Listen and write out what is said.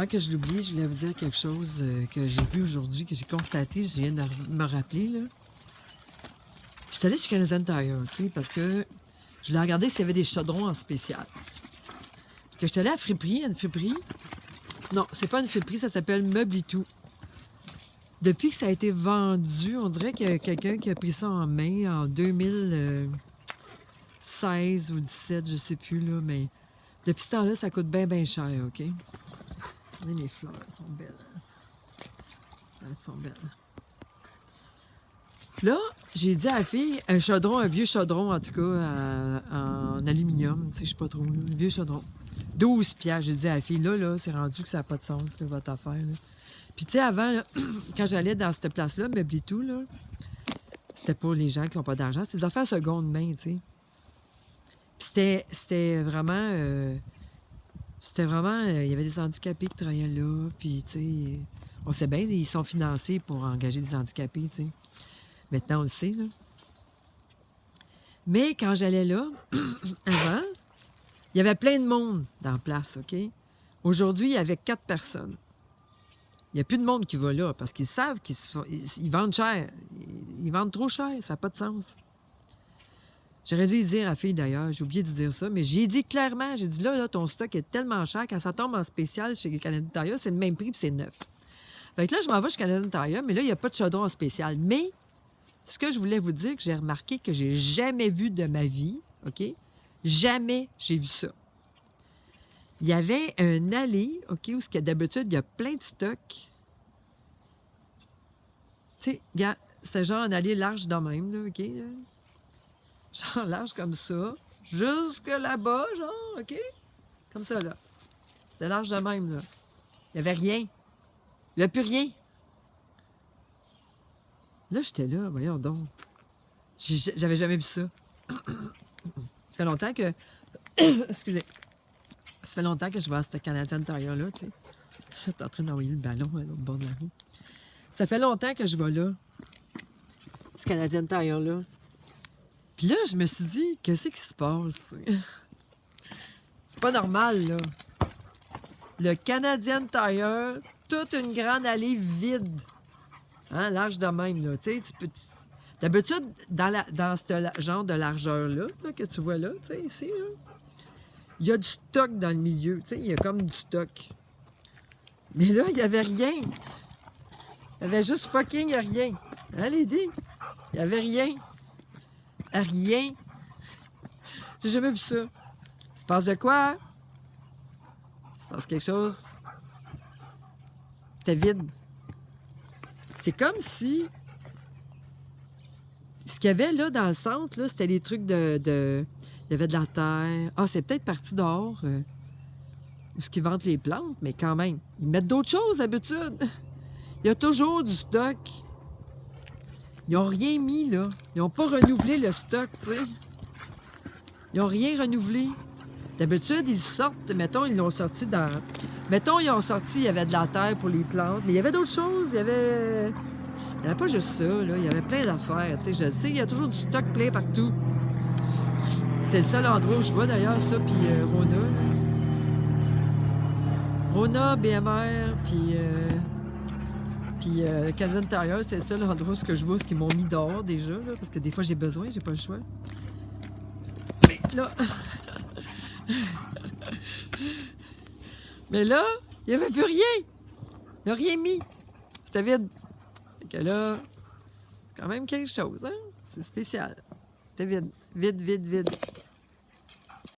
Avant que je l'oublie, je voulais vous dire quelque chose que j'ai vu aujourd'hui, que j'ai constaté, je viens de me rappeler, là. Je suis allée chez Canadian Tire, OK, parce que je voulais regarder s'il y avait des chaudrons en spécial. Parce que je suis allée à une friperie. Non, c'est pas une friperie, ça s'appelle Meuble-et-Tout. Depuis que ça a été vendu, on dirait qu'il y a quelqu'un qui a pris ça en main en 2016 ou 2017, je sais plus, là, mais depuis ce temps-là, ça coûte bien, bien cher, OK? Regardez mes fleurs, elles sont belles. Elles sont belles. Là, j'ai dit à la fille, un chaudron, un vieux chaudron, en tout cas, en aluminium, tu sais, je sais pas trop, là, un vieux chaudron. 12 piastres. J'ai dit à la fille, là, c'est rendu que ça n'a pas de sens, là, votre affaire, là. Puis, tu sais, avant, là, quand j'allais dans cette place-là, Meuble et tout, là, c'était pour les gens qui n'ont pas d'argent. C'était des affaires seconde main, tu sais. Puis c'était vraiment... il y avait des handicapés qui travaillaient là, puis, tu sais, on sait bien, ils sont financés pour engager des handicapés, tu sais. Maintenant, on le sait, là. Mais quand j'allais là, avant, il y avait plein de monde dans la place, OK? Aujourd'hui, il y avait 4 personnes. Il n'y a plus de monde qui va là parce qu'ils savent ils vendent cher. Ils vendent trop cher, ça n'a pas de sens. J'aurais dû lui dire à la fille d'ailleurs, j'ai oublié de dire ça, mais j'ai dit clairement, j'ai dit là, ton stock est tellement cher, quand ça tombe en spécial chez Canadian Tire, c'est le même prix puis c'est neuf. Fait que là, je m'en vais chez Canadian Tire, mais là, il n'y a pas de chaudron en spécial. Mais ce que je voulais vous dire, que j'ai remarqué que j'ai jamais vu de ma vie, OK? Jamais j'ai vu ça. Il y avait un allée, OK, où d'habitude, il y a plein de stocks. Tu sais, regarde, c'est genre un allée large de même, là, OK? Là. Genre large comme ça. Jusque là-bas, genre, OK? Comme ça, là. C'était large de même, là. Il n'y avait rien. Il n'y avait plus rien. Là, j'étais là, voyons donc. J'avais jamais vu ça. Ça fait longtemps que... Excusez. Ça fait longtemps que je vais à cette Canadian Tire-là, tu sais. Je suis en train d'envoyer le ballon à l'autre bord de la rue. Ça fait longtemps que je vais là. Ce Canadian Tire-là. Puis là, je me suis dit, qu'est-ce qui se passe? C'est pas normal, là. Le Canadian Tire, toute une grande allée vide. Hein, large de même, là. Tu sais, d'habitude, dans ce genre de largeur-là, là, que tu vois là, tu sais, ici, là, il y a du stock dans le milieu. Tu sais, il y a comme du stock. Mais là, il n'y avait rien. Il y avait juste fucking rien. Hein, Lady? Il n'y avait rien. Rien. J'ai jamais vu ça. Il se passe de quoi? Il se passe quelque chose. C'était vide. C'est comme si... Ce qu'il y avait là dans le centre, là, c'était des trucs Il y avait de la terre. Ah, c'est peut-être parti dehors. Où ce qu'ils vendent les plantes, mais quand même. Ils mettent d'autres choses d'habitude. Il y a toujours du stock. Ils n'ont rien mis, là. Ils n'ont pas renouvelé le stock, tu sais. Ils n'ont rien renouvelé. D'habitude, ils sortent, mettons, ils l'ont sorti dans... Mettons, ils ont sorti, il y avait de la terre pour les plantes, mais il y avait d'autres choses. Il y avait... Il n'y avait pas juste ça, là. Il y avait plein d'affaires, tu sais. Je sais, il y a toujours du stock plein partout. C'est le seul endroit où je vois, d'ailleurs, ça, puis Rona, là. Rona, BMR, puis Canadian Tire, c'est le seul endroit où je vois ce qu'ils m'ont mis dehors déjà, là, parce que des fois j'ai besoin, j'ai pas le choix. Mais là... Mais là, il n'y avait plus rien. Ils n'ont rien mis. C'était vide. Fait que là, c'est quand même quelque chose, hein? C'est spécial. C'était vide. Vide, vide, vide.